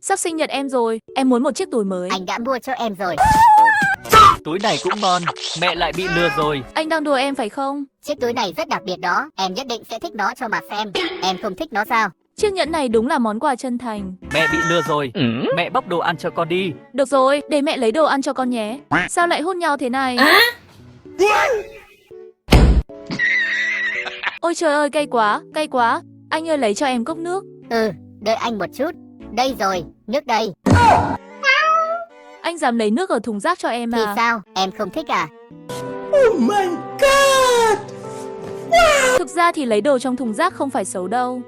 Sắp sinh nhật em rồi, em muốn một chiếc túi mới. Anh đã mua cho em rồi. Túi này cũng ngon, mẹ lại bị lừa rồi. Anh đang đùa em phải không? Chiếc túi này rất đặc biệt đó, em nhất định sẽ thích nó cho mà xem. Em không thích nó sao? Chiếc nhẫn này đúng là món quà chân thành. Mẹ bị lừa rồi. Mẹ bóc đồ ăn cho con đi. Được rồi, để mẹ lấy đồ ăn cho con nhé. Sao lại hôn nhau thế này? Ôi trời ơi, cay quá, cay quá. Anh ơi lấy cho em cốc nước. Đợi anh một chút. Đây rồi, nước đây. Anh dám lấy nước ở thùng rác cho em Thì à? sao, em không thích à? Thực ra thì lấy đồ trong thùng rác không phải xấu đâu.